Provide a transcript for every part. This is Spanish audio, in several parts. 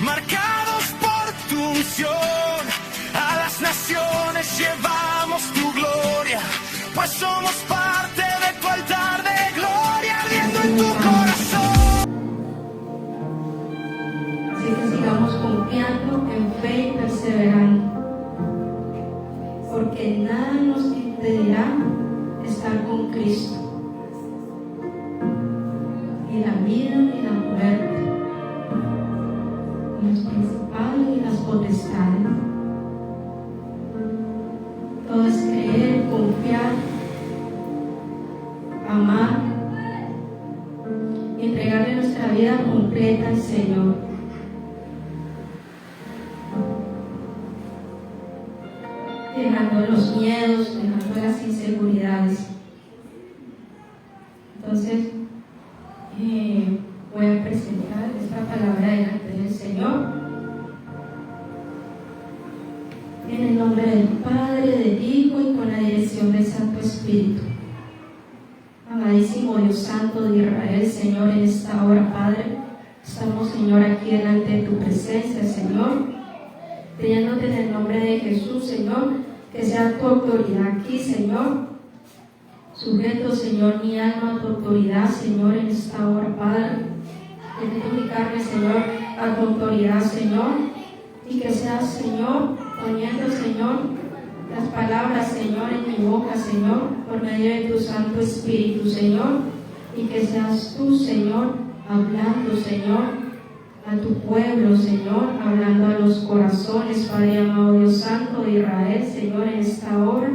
marcados por tu unción. A las naciones llevamos tu gloria, pues somos parte de tu altar de gloria ardiendo en tu corazón. Así que sigamos confiando en fe y perseverando, porque nada nos impedirá estar con Cristo, ni la vida ni la muerte, ni los principados ni las potestades. Todo es creer, confiar, amar y entregarle nuestra vida completa al Señor. Dejando los miedos, dejando las inseguridades. Entonces, voy a presentar esta palabra delante del Señor. En el nombre del Padre, del Hijo y con la dirección del Santo Espíritu. Amadísimo Dios Santo de Israel, Señor, en esta hora, Padre, estamos, Señor, aquí delante de tu presencia, Señor, pidiéndote en el nombre de Jesús, Señor, que sea tu autoridad aquí, Señor. Sujeto, Señor, mi alma a tu autoridad, Señor, en esta hora, Padre. Quiero dedicarme, Señor, a tu autoridad, Señor, y que seas, Señor, poniendo, Señor, las palabras, Señor, en mi boca, Señor, por medio de tu Santo Espíritu, Señor, y que seas tú, Señor, hablando, Señor, a tu pueblo, Señor, hablando a los corazones, Padre amado Dios Santo de Israel, Señor, en esta hora,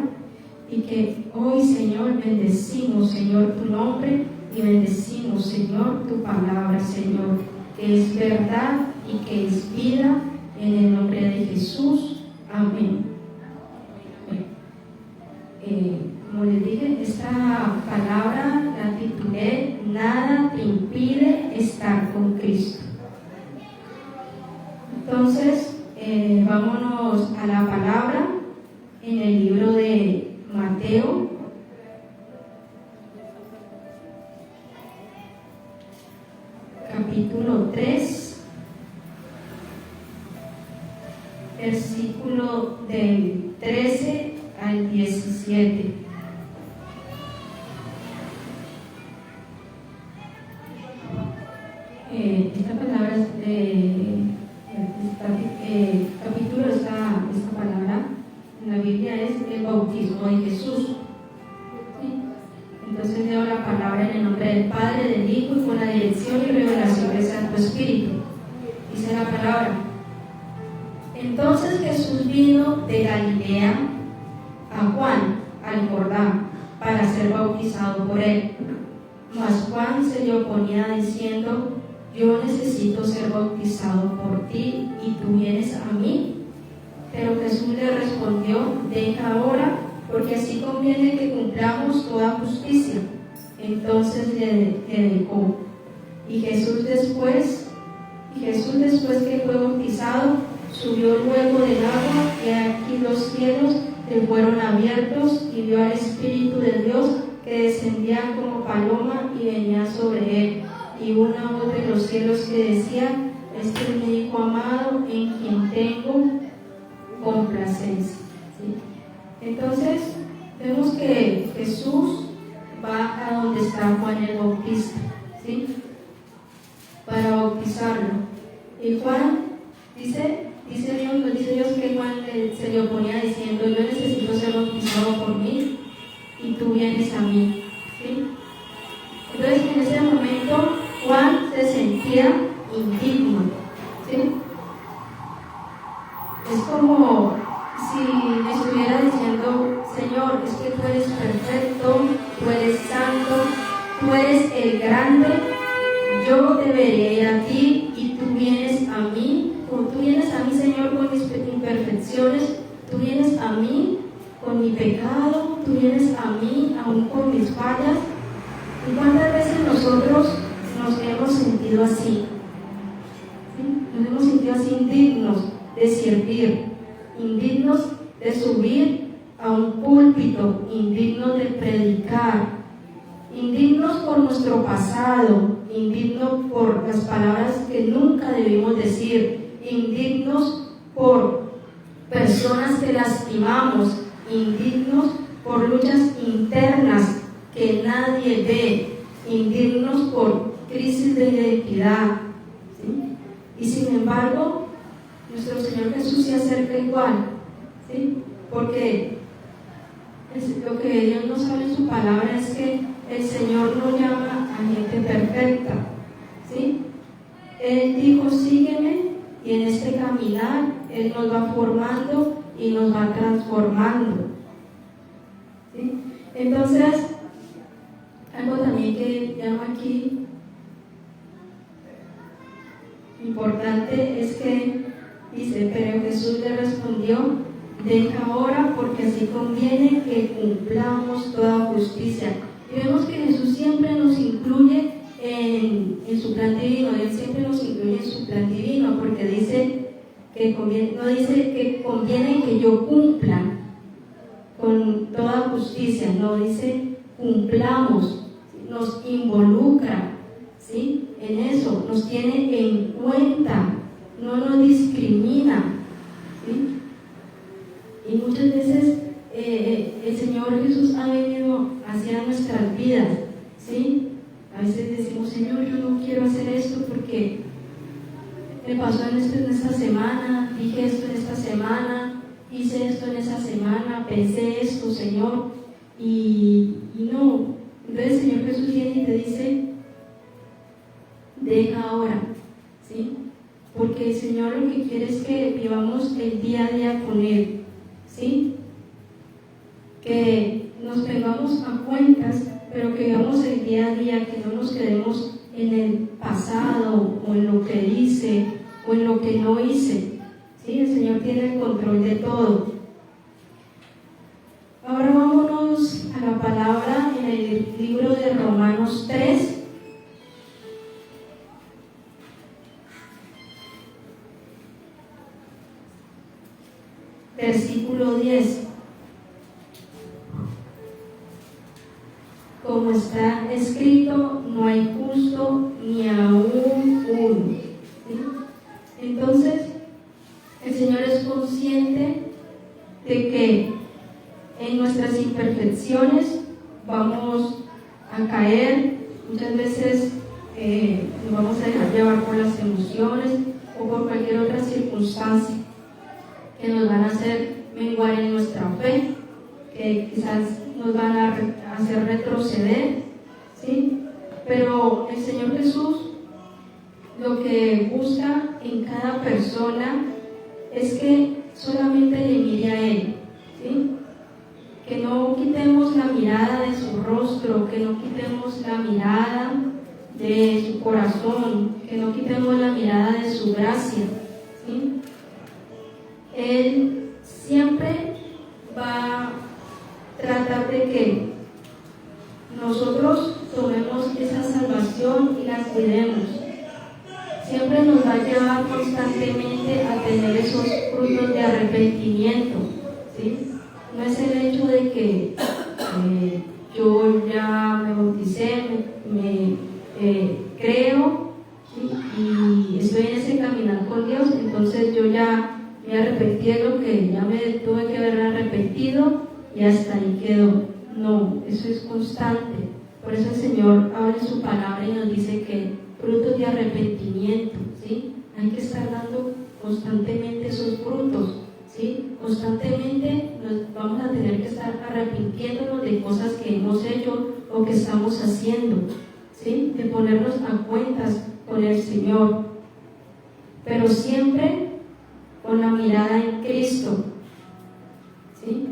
y que hoy, Señor, bendecimos, Señor, tu nombre, y bendecimos, Señor, tu palabra, Señor, que es verdad y que es vida, en el nombre de Jesús. Amén. Como les dije, esta palabra la titulé Nada te impide estar con Cristo. Entonces, vámonos a la palabra en el libro de Mateo, capítulo 3, versículo del 13 al 17. Esta palabra, capítulo, esta palabra en la Biblia es el bautismo de Jesús. ¿Sí? Entonces leo la palabra en el nombre del Padre, del Hijo y con la dirección y revelación del Santo Espíritu. Dice la palabra: Entonces Jesús vino de Galilea a Juan al Jordán para ser bautizado por él. Mas Juan se le oponía diciendo: Yo necesito ser bautizado por ti y tú vienes a mí. Pero Jesús le respondió: Deja ahora, porque así conviene que cumplamos toda justicia. Entonces le dejó. Y Jesús después que fue bautizado, subió luego del agua, y aquí los cielos le fueron abiertos, y vio al Espíritu de Dios que descendía como paloma y venía sobre él. Y una voz de los cielos que decía: Este es mi Hijo amado, en quien tengo complacencia. ¿Sí? Entonces, vemos que Jesús va a donde está Juan el Bautista, ¿sí? Para bautizarlo. Y Juan dice Dios que Juan se le oponía diciendo: Yo necesito ser bautizado por mí y tú vienes a mí. ¿Sí? Entonces, en ese momento Juan se sentía indigno. ¿Sí? Es como si me estuviera diciendo: Señor, es que tú eres perfecto, tú eres santo, tú eres el grande, yo debería ir a ti y tú vienes a mí. Como tú vienes a mí, Señor, con mis imperfecciones, tú vienes a mí con mi pecado, tú vienes a mí aún con mis fallas. ¿Y cuántas veces nosotros nos hemos sentido así? ¿Sí? Nos hemos sentido así, indignos de servir, indignos de subir a un púlpito, indignos de predicar, indignos por nuestro pasado, indignos por las palabras que nunca debimos decir, internas que nadie ve, indignos por crisis de identidad, ¿sí? Y sin embargo, nuestro Señor Jesús se acerca igual, ¿sí? Porque lo que Dios nos habla en su palabra es que el Señor no llama a gente perfecta, ¿sí? Él dijo, sígueme, y en este caminar Él nos va formando y nos va transformando, ¿sí? Entonces, algo también que llamo aquí importante es que dice, pero Jesús le respondió, deja ahora, porque así conviene que cumplamos toda justicia. Y vemos que Jesús siempre nos incluye en su plan divino. Él siempre nos incluye en su plan divino, porque dice que conviene, no dice que conviene que yo cumpla con toda justicia, no, dice cumplamos, nos involucra, ¿sí? En eso, nos tiene en cuenta, no nos discrimina, ¿sí? Y muchas veces el Señor Jesús ha venido hacia nuestras vidas, ¿sí? A veces decimos, Señor, yo no quiero hacer esto porque me pasó en esta semana, dije esto en esta semana, hice esto en esa semana, pensé esto, Señor, y no. Entonces el Señor Jesús viene y te dice, deja ahora, ¿sí? Porque el Señor lo que quiere es que vivamos el día a día con Él, ¿sí? Que nos pongamos a cuentas, pero que vivamos el día a día, que no nos quedemos en el pasado o en lo que hice o en lo que no hice, ¿sí? El Señor tiene el control de todo. Ahora vámonos a la palabra en el libro de Romanos 3. Versículo 10. Como está escrito, no hay justo ni aún uno. ¿Sí? Entonces, el Señor es consciente de que en nuestras imperfecciones vamos a caer, muchas veces nos vamos a dejar llevar por las emociones o por cualquier otra circunstancia que nos van a hacer menguar en nuestra fe, que quizás nos van a hacer retroceder, ¿sí? Pero el Señor Jesús lo que busca en cada persona es que solamente le mire a Él, ¿sí? Que no quitemos la mirada de su rostro, que no quitemos la mirada de su corazón, que no quitemos la mirada de su gracia, ¿sí? Él siempre va a tratar de que nosotros tomemos esa salvación y la cuidemos. Siempre nos va a llevar constantemente a tener esos frutos de arrepentimiento, ¿sí? No es el hecho de que yo ya me bauticé, creo, ¿sí? Y estoy en ese caminar con Dios, entonces yo ya me arrepentí de lo que ya me tuve que haber arrepentido y hasta ahí quedó. No, eso es constante. Por eso el Señor habla en su palabra y nos dice que frutos de arrepentimiento, ¿sí? Hay que estar dando constantemente esos frutos, ¿sí? Constantemente nos vamos a tener que estar arrepintiéndonos de cosas que hemos hecho o que estamos haciendo, ¿sí? De ponernos a cuentas con el Señor, pero siempre con la mirada en Cristo, ¿sí?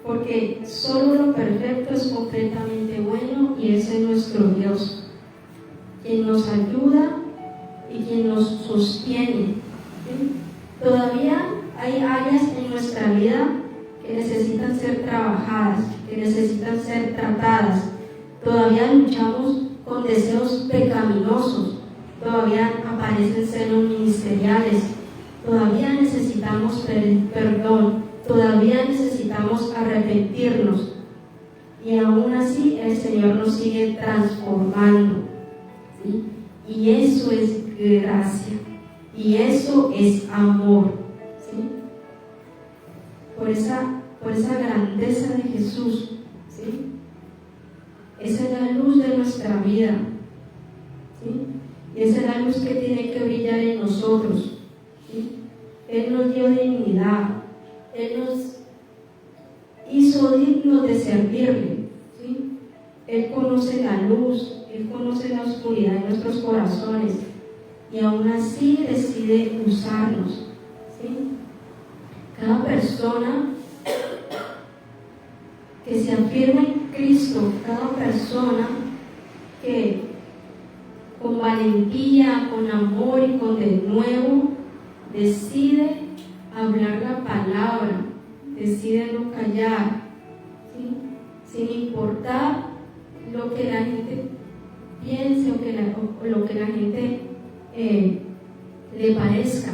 Porque solo lo perfecto es completamente bueno y ese es nuestro Dios, quien nos ayuda y quien nos sostiene, ¿sí? Todavía hay áreas en nuestra vida que necesitan ser trabajadas, que necesitan ser tratadas. Todavía luchamos con deseos pecaminosos, todavía aparecen celos ministeriales, todavía necesitamos perdón, todavía necesitamos arrepentirnos, y aún así el Señor nos sigue transformando, ¿sí? Y eso es gracia, y eso es amor, ¿sí? Por esa por esa grandeza de Jesús, ¿sí? Esa es la luz de nuestra vida, ¿sí? Y esa es la luz que tiene que brillar en nosotros, ¿sí? Él nos dio dignidad, Él nos hizo dignos de servirle, ¿sí? Él conoce la luz, Él conoce la oscuridad de nuestros corazones y aún así decide usarnos, ¿sí? Cada persona que se afirma en Cristo, cada persona que con valentía, con amor y con denuedo decide hablar la palabra, decide no callar, ¿sí? Sin importar lo que la gente piense o lo que la gente le parezca,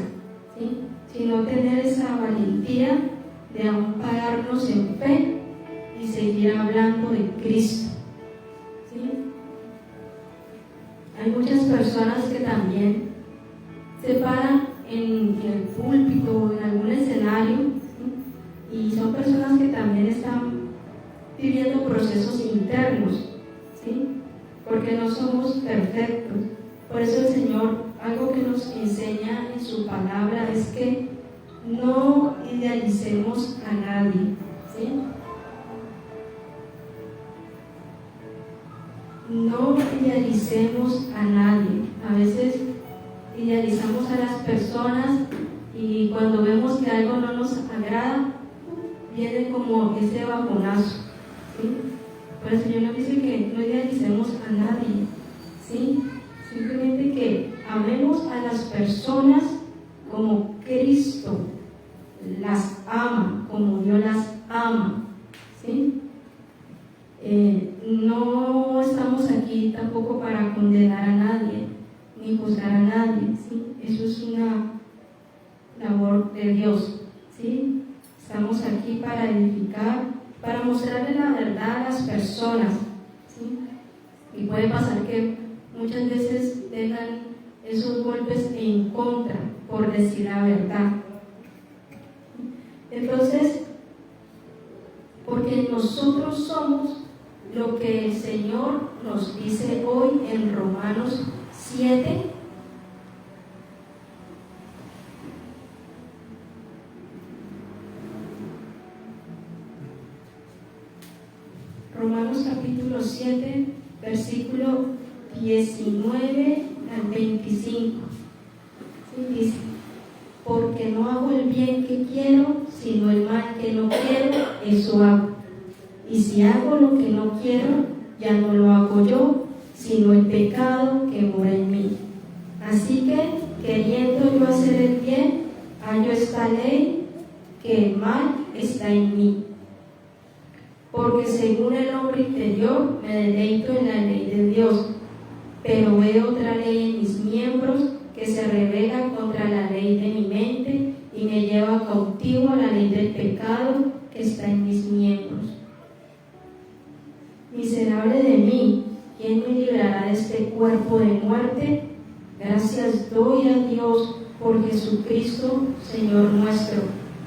¿sí? Sino tener esa valentía de aún pararnos en fe y seguir hablando de Cristo, ¿sí? Hay muchas personas que también se paran en el púlpito o en algún escenario, ¿sí? Y son personas que también están viviendo procesos internos, ¿sí? Porque no somos perfectos. Por eso el Señor, algo que nos enseña en su palabra es que no idealicemos a nadie, ¿sí? No idealicemos a nadie. A veces idealizamos a las personas y cuando vemos que algo no nos agrada, viene como ese bajonazo, ¿sí? Pero el Señor nos dice que no idealicemos a nadie, ¿sí? Simplemente que amemos a las personas como Cristo las ama, como Dios las ama, ¿sí? No estamos aquí tampoco para condenar a nadie, ni juzgar a nadie, ¿sí? Eso es una labor de Dios, ¿sí? Estamos aquí para edificar, para mostrarle la verdad a las personas, ¿sí? Y puede pasar que muchas veces dejan esos golpes en contra por decir la verdad. Entonces, porque nosotros somos lo que el Señor nos dice hoy en Romanos 7, Romanos capítulo 7, versículo 19 al 25. ¿Sí? Dice: porque no hago el bien que quiero, sino el mal que no quiero, eso hago. Y si hago lo que no quiero, ya no lo hago yo, sino el pecado que mora en mí. Así que, queriendo yo hacer el bien, hallo esta ley, que el mal está en mí. Porque según el hombre interior me deleito en la ley de Dios, pero veo otra ley en mis miembros que se revela contra la ley de mi mente y me lleva cautivo a la ley del pecado que está en mis miembros. Miserable de mí, ¿quién me librará de este cuerpo de muerte? Gracias doy a Dios por Jesucristo, Señor nuestro.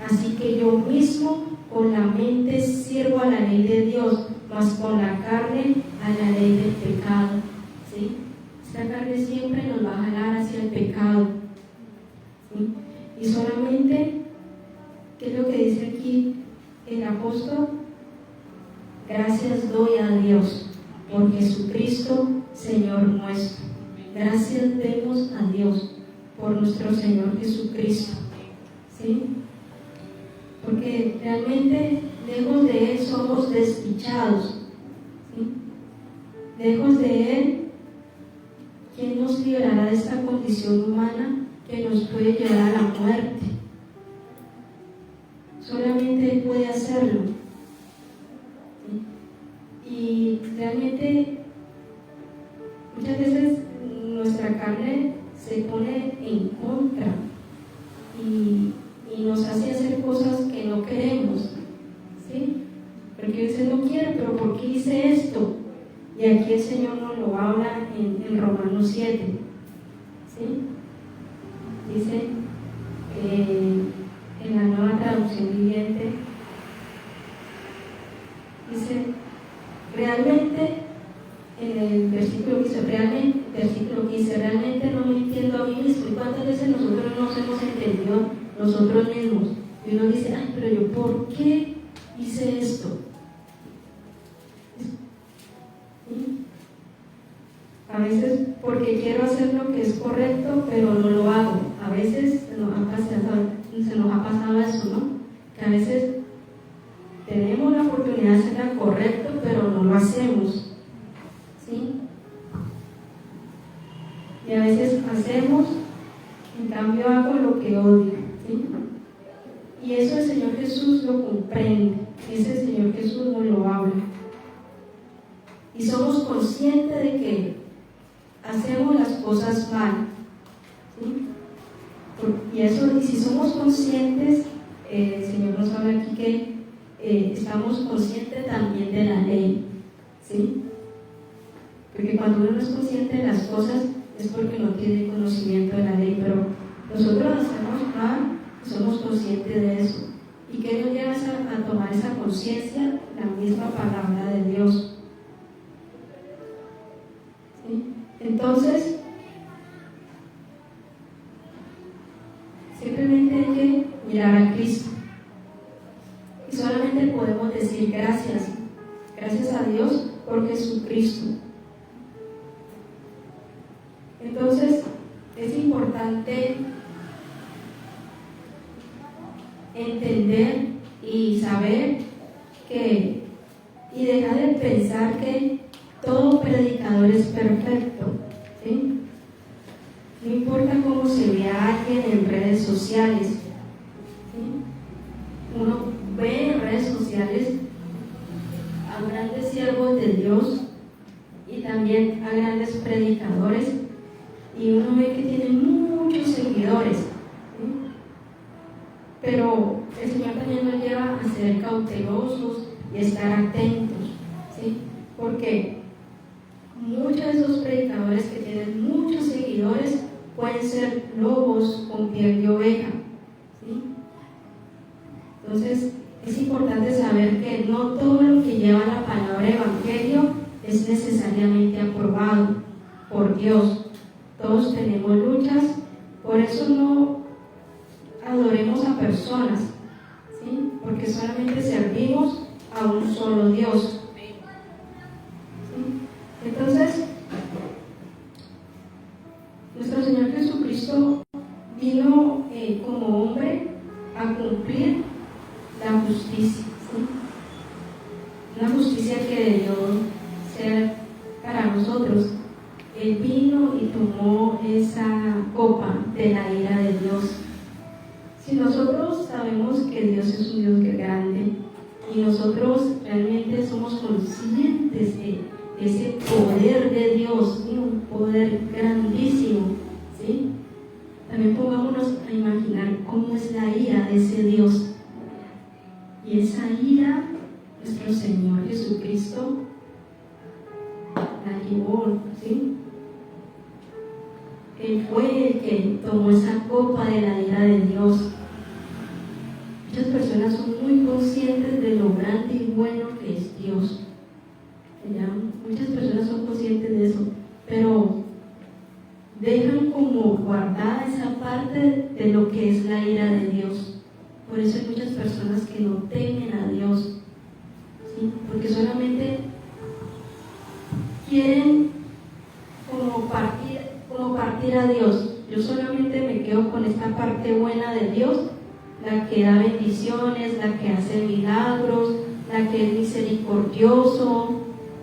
Así que yo mismo con la mente sirvo a la ley de Dios, mas con la carne a la ley del pecado, ¿sí? Esta carne siempre nos va a jalar hacia el pecado, ¿sí? Y solamente, ¿qué es lo que dice aquí el apóstol? Gracias doy a Dios por Jesucristo, Señor nuestro. Gracias demos a Dios por nuestro Señor Jesucristo, ¿sí? Porque realmente lejos de Él somos desdichados, ¿sí? Lejos de Él, ¿quién nos librará de esta condición humana que nos puede llevar a la muerte? Solamente Él puede hacerlo, ¿sí? Y realmente muchas veces nuestra carne se pone en contra y nos hace hacer cosas que no queremos, ¿sí? Porque dice, no quiero, pero ¿por qué hice esto? Y aquí el Señor nos lo habla en Romanos 7, ¿sí? Dice en la Nueva Traducción Viviente: ¿sí? ¿Cuántas veces nosotros nos hemos entendido nosotros mismos? Y uno dice, ay, pero yo, ¿por qué hice esto? ¿Sí? A veces porque quiero hacer lo que es correcto, pero no lo hago. A veces se nos ha pasado eso, ¿no? Que a veces tenemos la oportunidad de hacer lo correcto, pero no lo hacemos, ¿sí? Y a veces hacemos, en cambio hago lo que odio, ¿sí? Y eso el Señor Jesús lo comprende, ese Señor Jesús nos lo habla. Y somos conscientes de que hacemos las cosas mal, ¿sí? Y si somos conscientes, el Señor nos habla aquí que estamos conscientes también de la ley, ¿sí? Porque cuando uno no es consciente de las cosas es porque no tiene conocimiento de la ley, pero nosotros hacemos mal y somos conscientes de eso. ¿Y qué nos lleva a tomar esa conciencia? La misma palabra de Dios, ¿sí? Entonces, simplemente hay que mirar a Cristo. Y solamente podemos decir gracias a Dios por Jesucristo. Entonces, es importante entender y saber que, y dejar de pensar que todo predicador es perfecto, ¿sí? No importa cómo se vea alguien en redes sociales, ¿sí? Uno ve en redes sociales a grandes siervos de Dios y también a grandes predicadores, y uno ve que tienen muchos seguidores, ¿sí? Pero el Señor también nos lleva a ser cautelosos y estar atentos, ¿sí? Porque muchos de esos predicadores que tienen muchos seguidores pueden ser lobos con piel de oveja, ¿sí? Entonces es importante saber que no todo lo que lleva la palabra evangelio es necesariamente aprobado por Dios. Todos tenemos luchas, por eso no adoremos a personas, ¿sí? Porque solamente servimos a un solo Dios, ¿sí? Entonces, nuestro Señor Jesucristo vino como hombre a cumplir la justicia, ¿sí? Una justicia que debió ser para nosotros. Él vino y tomó esa copa de la ira de Dios. Si nosotros sabemos que Dios es un Dios grande y nosotros realmente somos conscientes de ese poder de Dios, ¿sí? Un poder grandísimo, ¿sí? También pongámonos a imaginar cómo es la ira de ese Dios. Y esa ira, nuestro Señor Jesucristo la llevó, ¿sí? Él fue el que tomó esa copa de la ira de Dios. Muchas personas son muy conscientes de lo grande y bueno que es Dios. ¿Ya? Muchas personas son conscientes de eso, pero dejan como guardada esa parte de lo que es la ira de Dios. Por eso hay muchas personas que no temen a Dios, ¿sí? Porque solamente quieren como partir a Dios. Yo solamente me quedo con esta parte buena de Dios, la que da bendiciones, la que hace milagros, la que es misericordioso,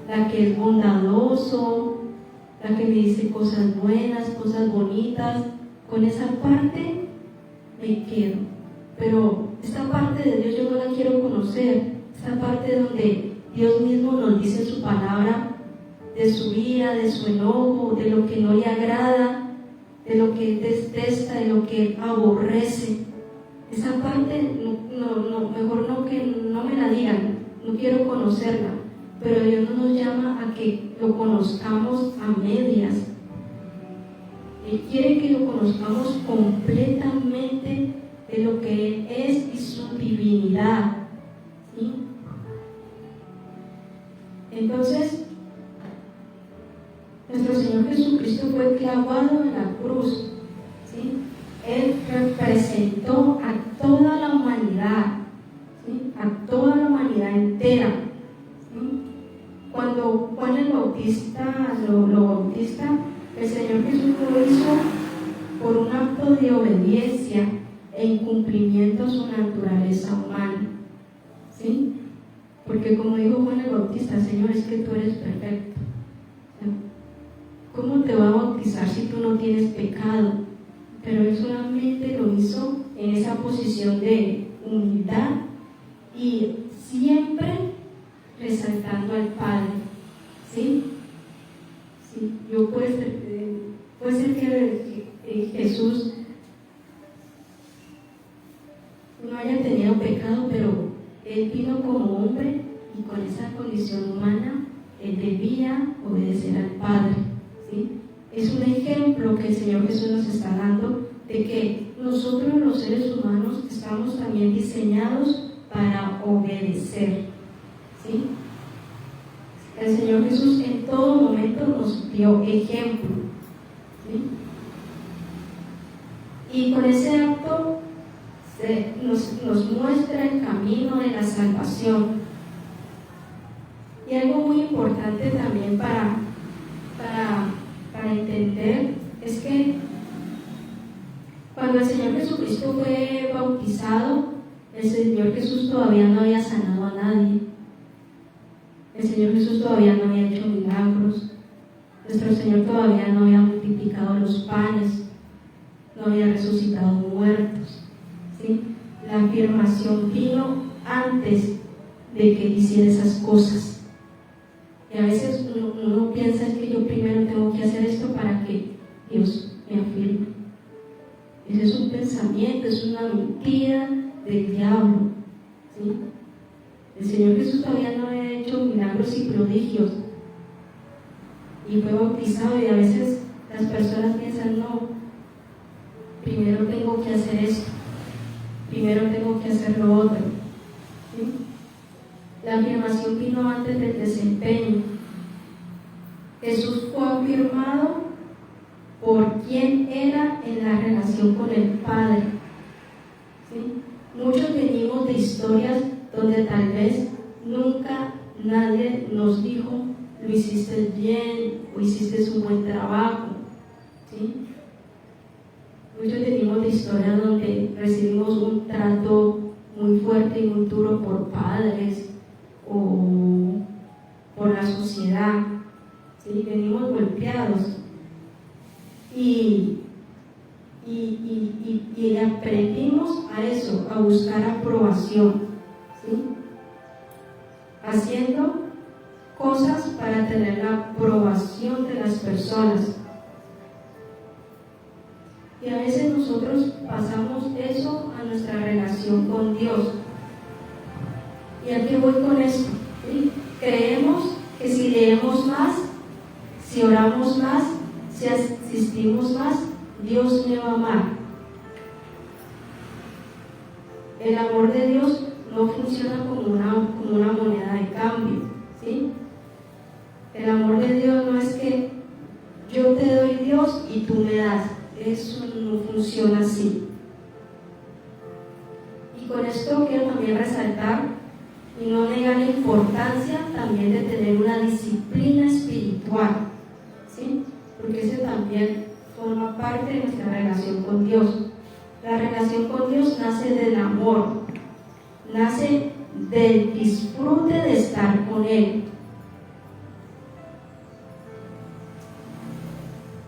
la que es bondadoso, la que me dice cosas buenas, cosas bonitas. Con esa parte me quedo, pero esta parte de Dios yo no la quiero conocer. Esta parte donde Dios mismo nos dice en su palabra de su ira, de su enojo, de lo que no le agrada, de lo que él detesta, de lo que él aborrece. Esa parte mejor no, que no me la digan, no quiero conocerla. Pero Dios no nos llama a que lo conozcamos a medias. Él quiere que lo conozcamos completamente de lo que Él es y su divinidad, ¿sí? Entonces, nuestro Señor Jesucristo fue clavado en la cruz, ¿sí? representó a toda la humanidad, ¿sí? A toda la humanidad entera, ¿sí? Cuando Juan el Bautista lo bautiza, el Señor Jesús lo hizo por un acto de obediencia e incumplimiento a su naturaleza humana, ¿sí? Porque como dijo Juan el Bautista, Señor, es que tú eres perfecto. ¿Cómo te va a bautizar si tú no tienes pecado? Pero Él solamente lo hizo en esa posición de humildad y siempre resaltando al Padre, ¿sí? Sí, puede ser que Jesús no haya tenido pecado, pero Él vino como hombre y con esa condición humana Él debía obedecer al Padre, ¿sí? Es un ejemplo que el Señor Jesús nos está dando de que nosotros los seres humanos estamos también diseñados para obedecer, ¿sí? El Señor Jesús en todo momento nos dio ejemplo, ¿sí? Y con ese acto nos muestra el camino de la salvación. Y algo muy importante también para entender es que cuando el Señor Jesucristo fue bautizado, el Señor Jesús todavía no había sanado a nadie. El Señor Jesús todavía no había hecho milagros. Nuestro Señor todavía no había multiplicado los panes, no había resucitado muertos, ¿sí? La afirmación vino antes de que hiciera esas cosas. Y a veces uno piensa es que yo primero tengo que hacer esto para que Dios me afirme. Ese es un pensamiento, es una mentira del diablo, ¿sí? El Señor Jesús todavía no había hecho milagros y prodigios y fue bautizado, y a veces las personas piensan, no, primero tengo que hacer esto, primero tengo que hacer lo otro, ¿sí? La afirmación vino antes del desempeño. Jesús fue afirmado por quien era en la relación con el Padre, ¿sí? Muchos venimos de historias donde tal vez nunca nadie nos dijo, lo hiciste bien o hiciste un buen trabajo, ¿sí? Muchos venimos de historias donde recibimos un trato muy fuerte y muy duro por padres o por la sociedad, ¿sí? Venimos golpeados y aprendimos a eso, a buscar aprobación, ¿sí? Haciendo cosas para tener la aprobación de las personas. Y a veces nosotros pasamos eso a nuestra relación con Dios. ¿Y a qué voy con esto? ¿Sí? Creemos que si leemos más, si oramos más, si asistimos más, Dios me va a amar. El amor de Dios no funciona como una moneda de cambio, ¿sí? El amor de Dios no es que yo te doy Dios y tú me das. Eso no funciona así. Y con esto quiero también resaltar y no negar la importancia también de tener una disciplina espiritual, ¿sí? Porque ese también forma parte de nuestra relación con Dios. La relación con Dios nace del amor, nace del disfrute de estar con Él.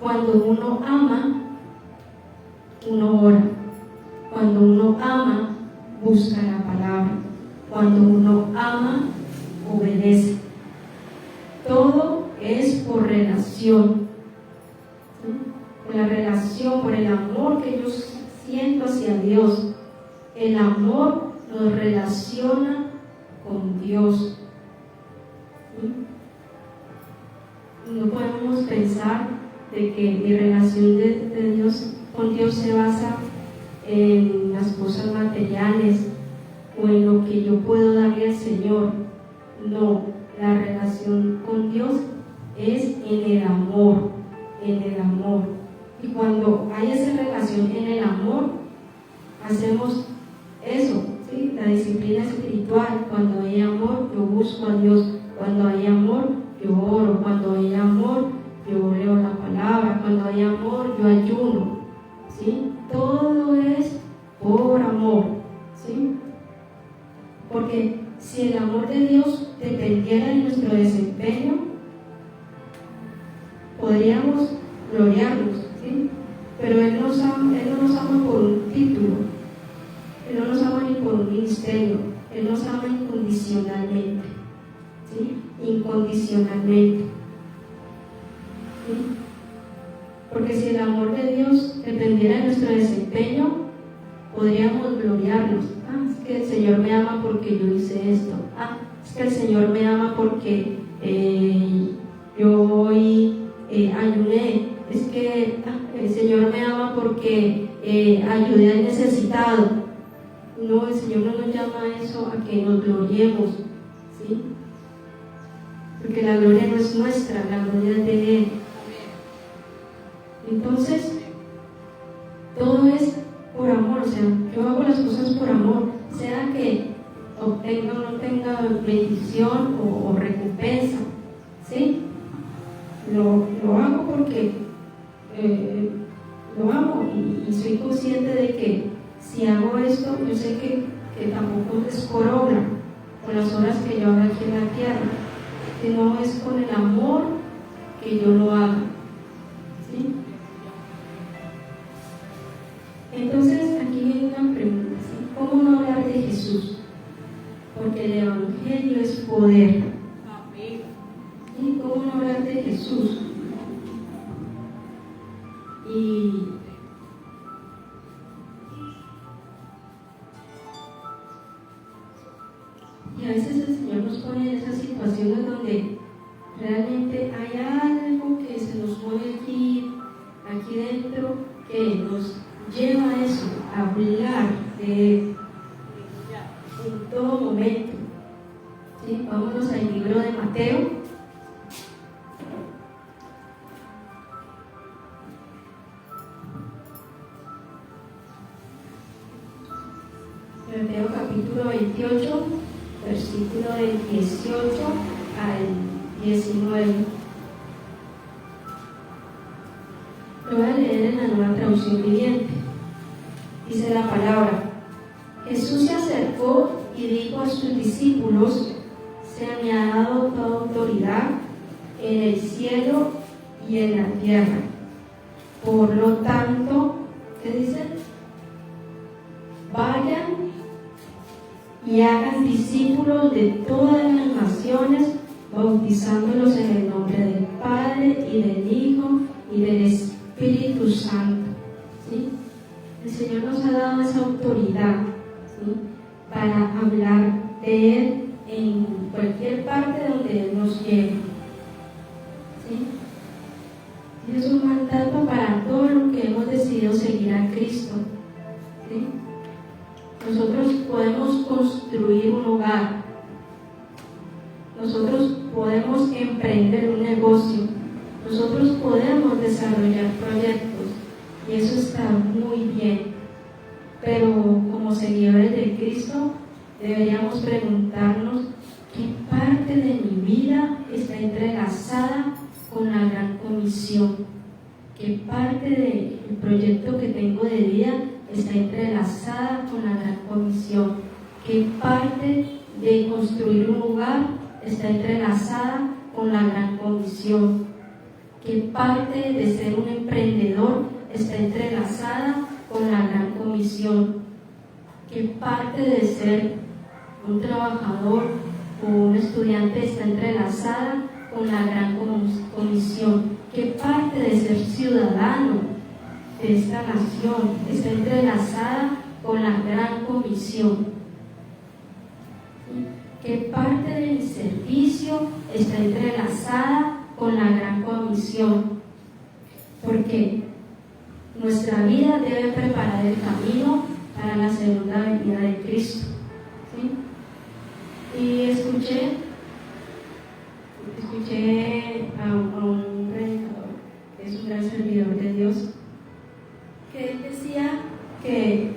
Cuando uno ama, uno ora. Cuando uno ama, busca la palabra. Cuando uno ama, obedece. Todo es por relación. ¿Sí? Por la relación, por el amor que yo siento hacia Dios. El amor nos relaciona con Dios. ¿Sí? No podemos pensar de que mi relación de Dios con Dios se basa en las cosas materiales o en lo que yo puedo darle al Señor. No, la relación con Dios es en el amor, en el amor. Y cuando hay esa relación en el amor, hacemos eso, ¿sí? La disciplina espiritual. Cuando hay amor, yo busco a Dios. Cuando hay amor, yo oro. Cuando hay amor, yo leo la palabra. Cuando hay amor, yo ayuno, ¿sí? Todo es por amor, ¿sí? Porque si el amor de Dios dependiera de nuestro desempeño, podríamos gloriarnos, ¿sí? Pero Él no nos ama por un título, Él no nos ama ni por un ministerio, Él nos ama incondicionalmente, ¿sí? Incondicionalmente, ¿sí? Porque si el amor de Dios dependiera de nuestro desempeño, podríamos gloriarnos. Es que el Señor me ama porque yo hice esto. Es que el Señor me ama porque yo hoy ayuné. Es que el Señor me ama porque ayudé al necesitado. No, el Señor no nos llama a eso, a que nos gloriemos, ¿sí? Porque la gloria no es nuestra, la gloria es de Él. Entonces, todo es por amor. O sea, yo hago las cosas por amor, sea que obtenga o no tenga bendición o recompensa, ¿sí? Lo hago porque lo amo y soy consciente de que si hago esto, yo sé que tampoco es por obra, con las obras que yo hago aquí en la tierra, sino es con el amor que yo lo haga, ¿sí? Entonces aquí viene una pregunta, ¿sí? ¿Cómo no hablar de Jesús? Porque el Evangelio es poder. ¿Sí? ¿Cómo no hablar de Jesús? Y a veces el Señor nos pone en esas situaciones donde realmente hay algo que se nos mueve aquí dentro, que nos lleva a eso, a hablar de Él en todo momento, ¿sí? Vámonos al libro de Mateo. Mateo capítulo 28, versículo del 18 al 19. Lo voy a leer en la Nueva Traducción Viviente. Dice la palabra: Jesús se acercó y dijo a sus discípulos: se me ha dado toda autoridad en el cielo y en la tierra. Por lo tanto, ¿qué dice? Vayan y hagan discípulos de todas las naciones, bautizándolos en el nombre del Padre y del Hijo y del Espíritu Santo, ¿sí? El Señor nos ha dado esa autoridad, ¿sí? Para hablar de Él en cualquier parte donde Él nos lleve, ¿sí? Y es un mandato para todo lo que hemos decidido seguir a Cristo, ¿sí? Nosotros podemos construir un hogar, nosotros podemos emprender un negocio, nosotros podemos desarrollar proyectos, y eso está muy bien, pero como seguidores de Cristo deberíamos preguntarnos qué parte de mi vida está entrelazada con la gran comisión, qué parte del proyecto que tengo de vida está entrelazada con la gran comisión, qué parte de construir un hogar está entrelazada con la gran comisión, qué parte de ser un emprendedor está entrelazada con la gran comisión, qué parte de ser un trabajador o un estudiante está entrelazada con la gran comisión, qué parte de ser ciudadano de esta nación está entrelazada con la gran comisión, qué parte de mi servicio está entrelazada con la gran comisión, porque nuestra vida debe preparar el camino para la segunda venida de Cristo, ¿sí? Y escuché a un predicador, que es un gran servidor de Dios, que él decía que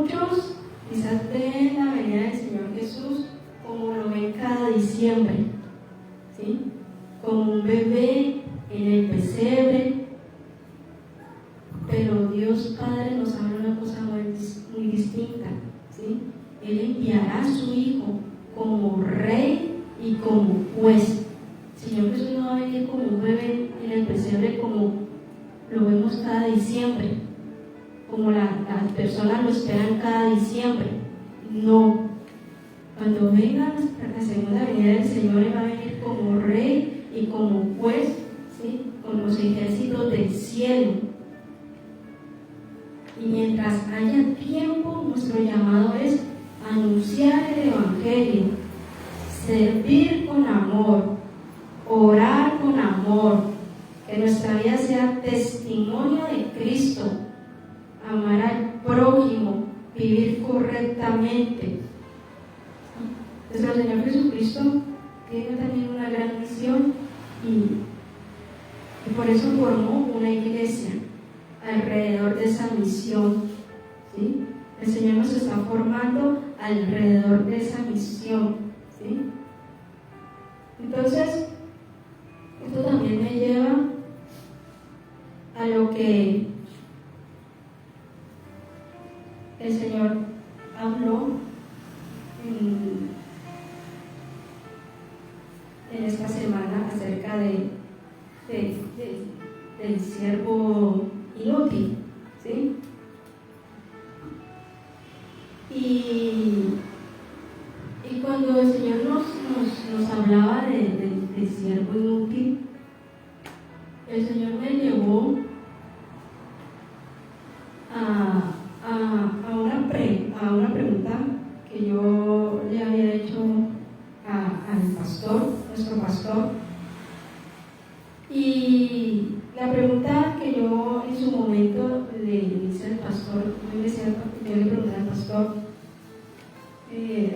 muchos quizás ven la venida del Señor Jesús como lo ven cada diciembre, ¿sí? Como un bebé en el pesebre, pero Dios Padre nos habla una cosa muy distinta, ¿sí? Él enviará a su Hijo como Rey y como Juez. El Señor Jesús no va a venir como un bebé en el pesebre como lo vemos cada diciembre, como las personas lo esperan cada diciembre. No. Cuando venga la segunda venida del Señor, Él va a venir como Rey y como Juez, ¿sí? Con los ejércitos del cielo. Y mientras haya tiempo, nuestro llamado es anunciar el Evangelio, servir con amor, orar con amor, que nuestra vida sea testimonio de Cristo, amar al prójimo, vivir correctamente. Nuestro Señor Jesucristo tiene también una gran misión y por eso formó una iglesia alrededor de esa misión, ¿sí? El Señor nos está formando alrededor de esa misión, ¿sí? Entonces, esto también me lleva a lo que el Señor habló en esta semana acerca del siervo inútil, ¿sí? Y cuando el Señor nos hablaba del siervo inútil, el Señor me llevó a una pregunta que yo le había hecho al pastor, nuestro pastor. Y la pregunta que yo en su momento le hice al pastor, yo le pregunté al pastor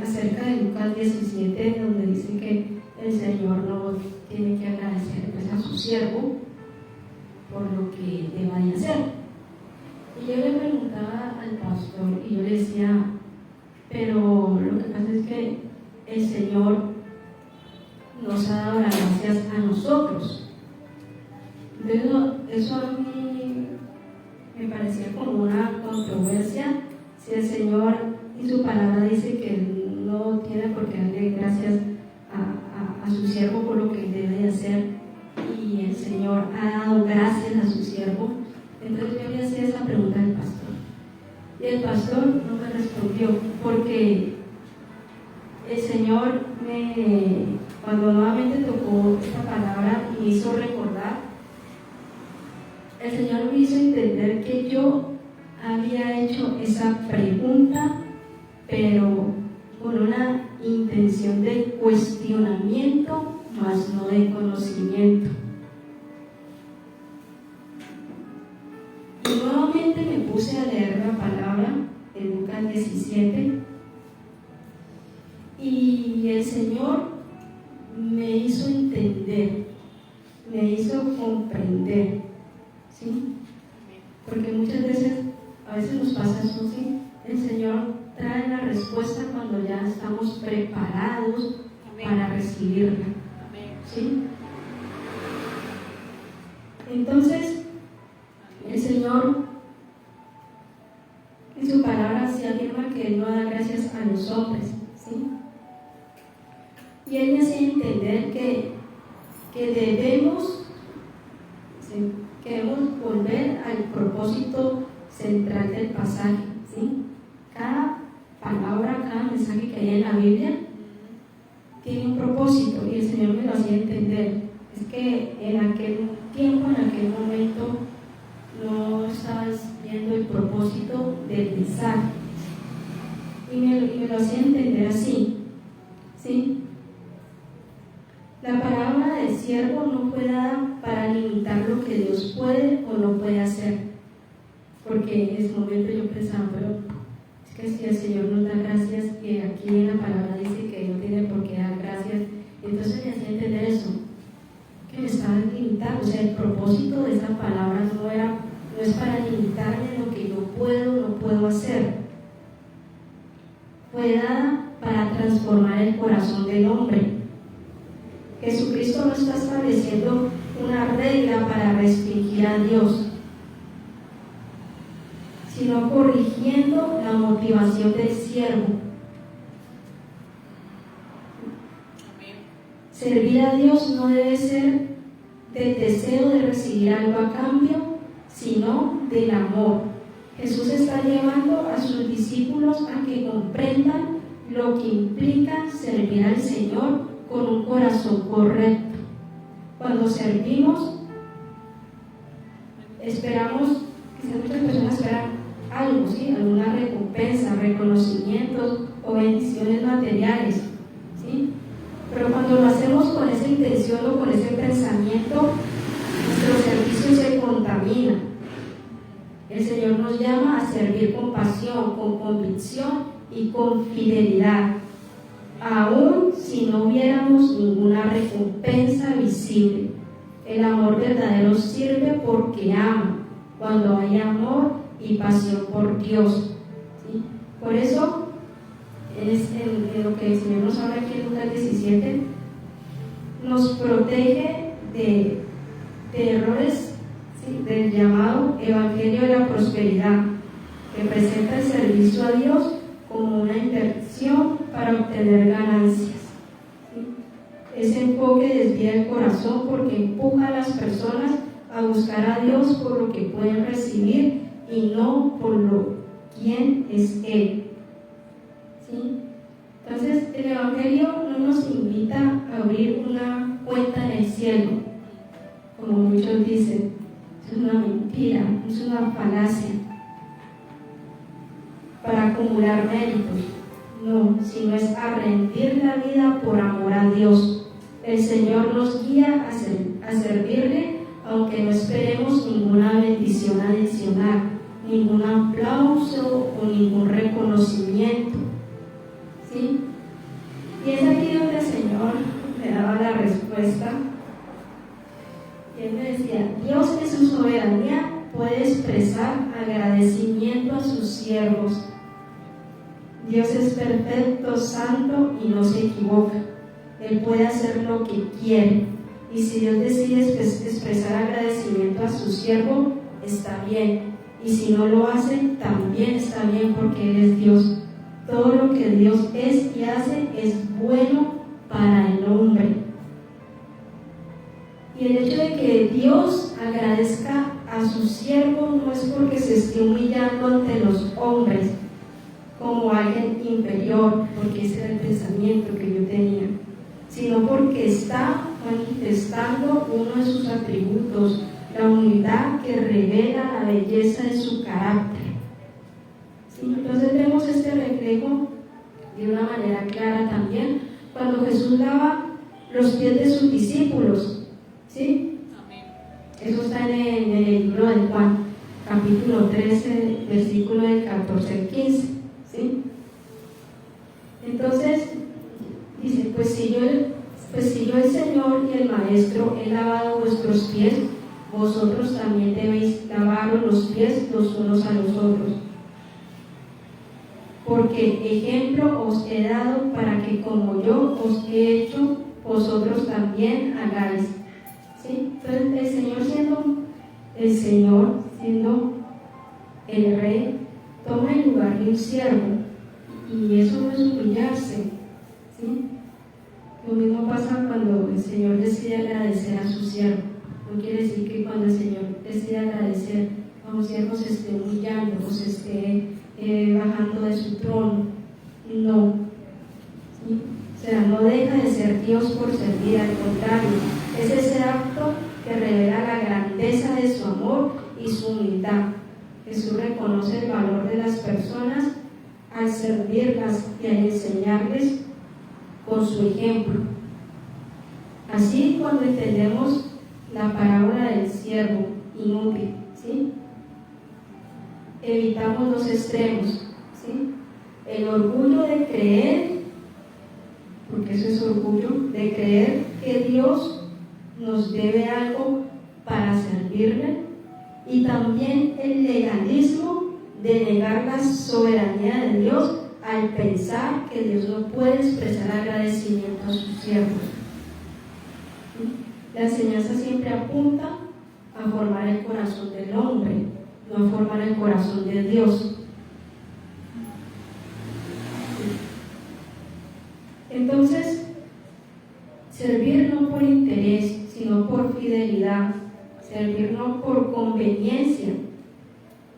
acerca de Lucas 17, donde dice que el Señor no tiene que agradecer pues, a su siervo por lo que le vaya a hacer. Y yo le preguntaba al pastor y yo le decía, pero lo que pasa es que el Señor nos ha dado las gracias a nosotros. Entonces, eso a mí me parecía como una controversia. Si el Señor y su palabra dice que Él no tiene por qué darle gracias a su siervo por lo que Él debe de hacer, y el Señor ha dado gracias a su siervo, entonces yo le hacía esa pregunta al pastor. Y el pastor no me respondió, porque el Señor cuando nuevamente tocó esta palabra y me hizo recordar, el Señor me hizo entender que yo había hecho esa pregunta, pero con una intención de cuestionamiento, más no de conocimiento. Y nuevamente me puse a leer la palabra de Lucas 17 y el Señor me hizo entender, me hizo comprender, ¿sí? Porque muchas veces, a veces nos pasa eso, ¿sí? El Señor trae la respuesta cuando ya estamos preparados para recibirla, ¿sí? Entonces, el Señor en su palabra se afirma que Él no da gracias a los hombres, ¿sí? Y Él me hace entender que debemos volver al propósito central del pasaje, ¿sí? Cada palabra, cada mensaje que hay en la Biblia tiene un propósito, y el Señor me lo hacía entender. Es que en aquel tiempo, en aquel momento, no estabas viendo el propósito del mensaje, y me lo hacía entender así, ¿sí? La palabra del siervo no fue dada para limitar lo que Dios puede o no puede hacer, porque en ese momento yo pensaba, pero es que si el Señor nos da gracias, y aquí en la palabra dice que no tiene por qué dar gracias, entonces me hacía entender eso, que me estaba limitando. O sea, el propósito de esa palabra no es para limitarme en lo que yo puedo o no puedo hacer, fue dada para transformar el corazón del hombre. Jesucristo no está estableciendo una regla para restringir a Dios, sino corrigiendo la motivación del siervo. Servir a Dios no debe ser del deseo de recibir algo a cambio, sino del amor. Jesús está llevando a sus discípulos a que comprendan lo que implica servir al Señor con un corazón correcto. Cuando servimos, esperamos, quizás muchas personas esperan algo, ¿sí? Alguna recompensa, reconocimientos o bendiciones materiales, ¿sí? Pero cuando lo hacemos con esa intención o con ese pensamiento, nuestro servicio se contamina. El Señor nos llama a servir con pasión, con convicción y con fidelidad, aun si no hubiéramos ninguna recompensa visible. El amor verdadero sirve porque ama, cuando hay amor y pasión por Dios, ¿sí? Por eso, es en lo que el Señor nos habla aquí en Lucas 17, nos protege de errores, ¿sí?, del llamado Evangelio de la Prosperidad, que presenta el servicio a Dios como una inversión para obtener ganancias, ¿sí? Ese enfoque desvía el corazón porque empuja a las personas a buscar a Dios por lo que pueden recibir y no por lo quién es Él, ¿sí? Entonces el Evangelio no nos invita a abrir una cuenta en el cielo, como muchos dicen. Es una mentira, es una falacia para acumular méritos. No, sino es a rendir la vida por amor a Dios. El Señor nos guía a servirle, aunque no esperemos ninguna bendición adicional, ningún aplauso o ningún reconocimiento, ¿sí? Y es aquí donde el Señor me daba la respuesta. Y Él me decía: Dios en su soberanía puede expresar agradecimiento a sus siervos. Dios es perfecto, santo y no se equivoca. Él puede hacer lo que quiere. Y si Dios decide expresar agradecimiento a su siervo, está bien. Y si no lo hace, también está bien, porque Él es Dios. Todo lo que Dios es y hace es bueno para el hombre. Y el hecho de que Dios agradezca a su siervo no es porque se esté humillando ante los hombres como alguien inferior, porque ese era el pensamiento que yo tenía, sino porque está manifestando uno de sus atributos, la humildad que revela la belleza de su carácter. ¿Sí? Entonces vemos este reflejo de una manera clara también cuando Jesús lava los pies de sus discípulos, ¿sí? Eso está en el libro de Juan, capítulo 13, versículo del 14 al 15, ¿sí? Entonces dice: pues si yo el Señor y el Maestro he lavado vuestros pies, vosotros también debéis lavaros los pies los unos a los otros. Porque ejemplo os he dado para que como yo os he hecho, vosotros también hagáis. ¿Sí? Entonces el Señor siendo el Rey, toma el lugar de un siervo, y eso no es humillarse, ¿sí? Lo mismo pasa cuando el Señor decide agradecer a su siervo. No quiere decir que cuando el Señor decide agradecer a un siervo se esté humillando o se esté bajando de su trono. No, ¿sí? O sea, no deja de ser Dios por servir, al contrario, es ese acto que revela la grandeza de su amor y su humildad. Jesús reconoce el valor de las personas al servirlas y al enseñarles con su ejemplo. Así, cuando entendemos la parábola del siervo inútil, ¿sí?, evitamos los extremos, ¿sí? El orgullo de creer, porque eso es orgullo, de creer que Dios nos debe algo para servirle, y también el legalismo de negar la soberanía de Dios al pensar que Dios no puede expresar agradecimiento a sus siervos. La enseñanza siempre apunta a formar el corazón del hombre, no a formar el corazón de Dios. Entonces, servir no por interés, sino por fidelidad, servir no por conveniencia,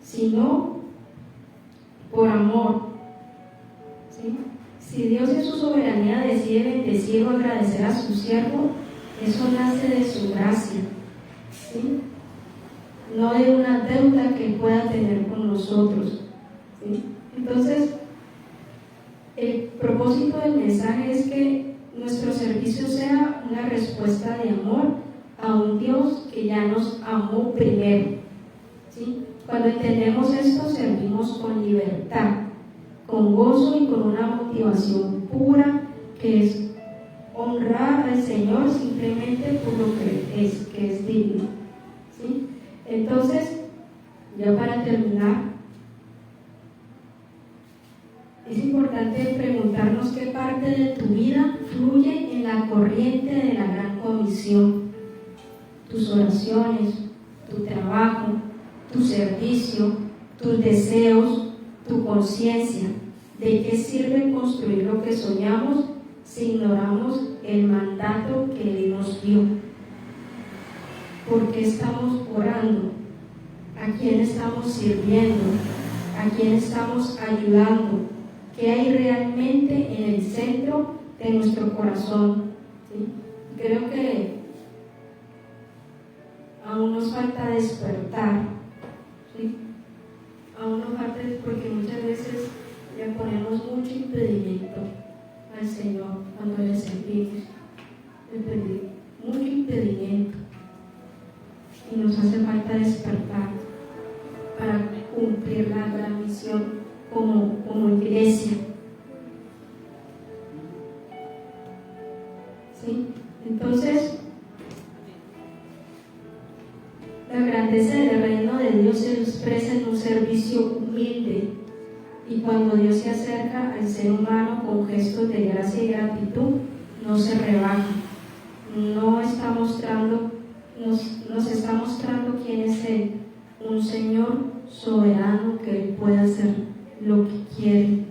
sino por amor. ¿Sí? Si Dios en su soberanía decide bendecir o agradecer a su siervo, eso nace de su gracia, ¿sí? No de una deuda que pueda tener con nosotros, ¿sí? Entonces, el propósito del mensaje es que nuestro servicio sea una respuesta de amor a un Dios que ya nos amó primero, ¿sí? Cuando entendemos esto, servimos con libertad, con gozo y con una motivación pura, que es honrar al Señor simplemente por lo que es digno, ¿sí? Entonces, ya para terminar, es importante preguntarnos qué parte de tu vida fluye en la corriente de la gran comisión. Tus oraciones, tu trabajo, tu servicio, tus deseos, tu conciencia. ¿De qué sirve construir lo que soñamos si ignoramos el mandato que Él nos dio? ¿Por qué estamos orando? ¿A quién estamos sirviendo? ¿A quién estamos ayudando? ¿Qué hay realmente en el centro de nuestro corazón? ¿Sí? Creo que aún nos falta despertar, ¿sí? Aún nos falta, porque muchas veces le ponemos mucho impedimento al Señor cuando le servimos, mucho impedimento, y nos hace falta despertar para cumplir la gran misión como iglesia, ¿sí? Entonces, la grandeza del reino de Dios se expresa en un servicio humilde, y cuando Dios se acerca al ser humano con gestos de gracia y gratitud, no se rebaja, no está mostrando, nos está mostrando quién es Él, un Señor soberano que Él puede hacer lo que quiere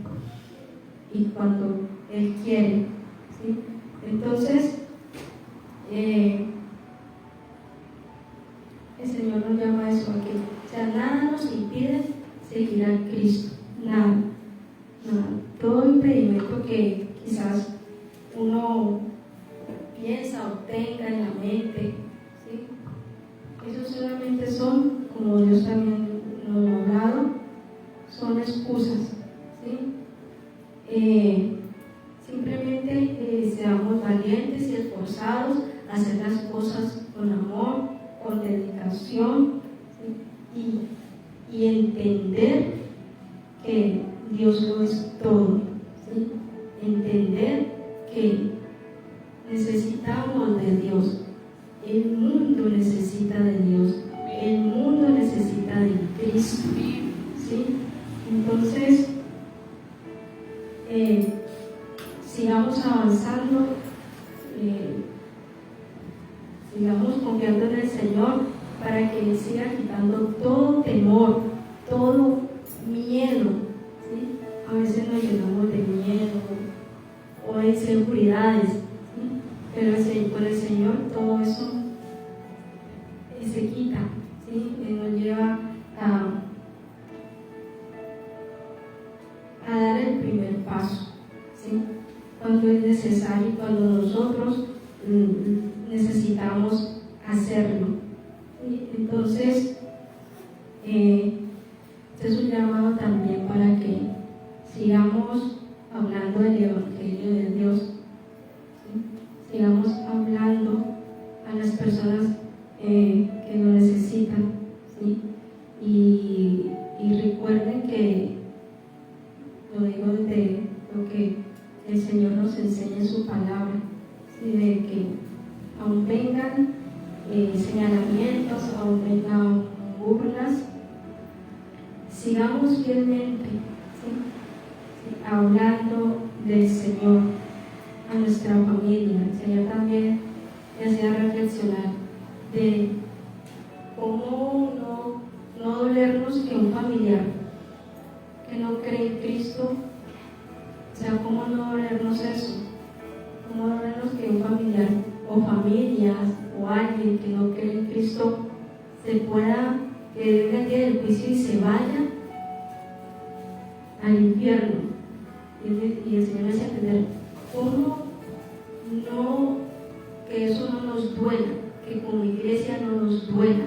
y cuando Él quiere, ¿sí? Entonces, el Señor nos llama a eso aquí. O sea, nada nos impide seguir a Cristo, nada. Todo impedimento que quizás uno piensa o tenga en la mente, ¿sí? Esos solamente son, como Dios también nos ha hablado, son excusas, ¿sí? Simplemente seamos valientes y esforzados a hacer las cosas con amor, con dedicación, ¿sí? y entender que Dios lo es todo, ¿sí? Entender que necesitamos de Dios, el mundo necesita de Dios, el mundo necesita de Cristo, ¿sí? Entonces, sigamos avanzando, sigamos confiando en el Señor para que Él siga quitando todo temor, todo miedo, ¿sí? A veces nos llenamos de miedo o de inseguridades, ¿sí? Pero con el Señor todo eso se quita, ¿sí? Él nos lleva a dar el primer paso, ¿sí? Cuando es necesario y cuando nosotros necesitamos hacerlo, ¿sí? Entonces, este es un llamado también para que sigamos hablando del Evangelio de Dios, ¿sí? Sigamos hablando a las personas que lo necesitan, ¿sí? Y recuerden que, lo digo de lo que el Señor nos enseña en su palabra, ¿sí? De que aún vengan señalamientos, aún vengan burlas, sigamos fielmente, ¿sí? hablando del Señor a nuestra familia. El Señor también me hacía reflexionar de cómo no dolernos que un familiar que no cree en Cristo, o sea, cómo no dolernos eso, cómo dolernos que un familiar o familias o alguien que no cree en Cristo se pueda, que venga el día del juicio y se vaya al infierno. Y el Señor me hace entender cómo no, que eso no nos duela, que como iglesia no nos duela,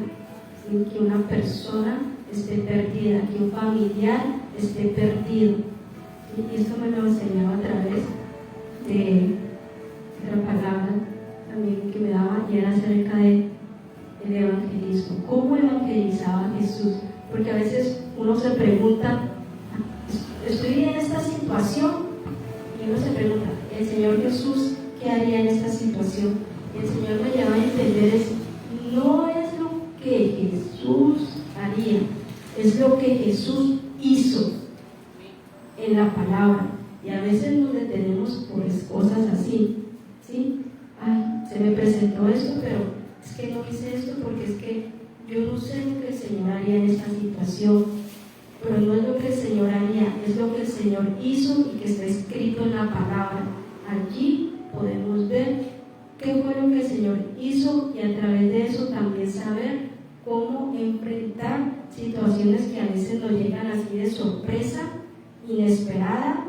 ¿sí? Que una persona esté perdida, que un familiar esté perdido. Y esto me lo enseñaba a través de otra palabra también que me daba, y era acerca de el evangelismo. ¿Cómo evangelizaba Jesús? Porque a veces uno se pregunta, estoy en esta situación, y uno se pregunta, ¿el Señor Jesús qué haría en esta situación? Y el Señor me lleva a entender es, no es lo que Jesús haría, es lo que Jesús hizo en la palabra. Y a veces nos detenemos por cosas así, ¿sí? Ay, se me presentó esto, pero es que no hice esto porque es que yo no sé lo que el Señor haría en esta situación. Pero no es lo que el Señor haría, es lo que el Señor hizo y que está escrito en la palabra. Allí podemos ver qué fue lo que el Señor hizo, y a través de eso también saber cómo enfrentar situaciones que a veces nos llegan así de sorpresa, inesperada,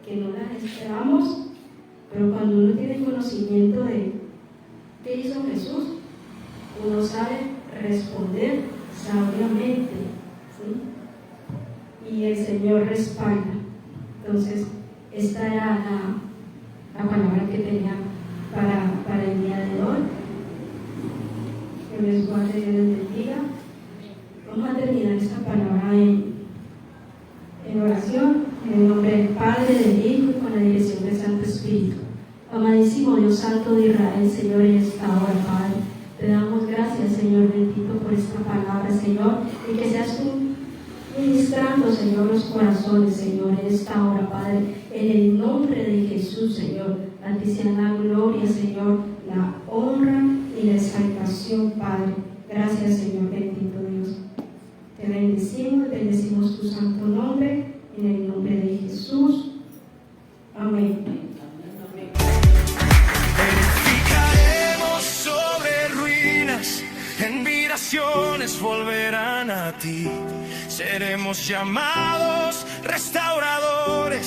que no las esperamos, pero cuando uno tiene conocimiento de qué hizo Jesús, uno sabe responder sabiamente, ¿sí? Y el Señor respalda. Entonces, esta era la palabra que tenía para el día de hoy. Que les guarde y les bendiga. Vamos a terminar esta palabra en oración, en el nombre del Padre, del Hijo y con la dirección del Santo Espíritu. Amadísimo Dios Santo de Israel, Señor, en esta hora, Padre, te damos gracias, Señor bendito, por esta palabra, Señor, y que seas tú ministrando, Señor, los corazones, Señor, en esta hora, Padre, en el nombre de Jesús, Señor. A ti sea la gloria, Señor, la honra y la exaltación, Padre. Gracias, Señor bendito Dios. Te bendecimos tu santo nombre, en el nombre de Jesús. Amén. Edificaremos sobre ruinas, en miraciones volverán a ti. Seremos llamados restauradores.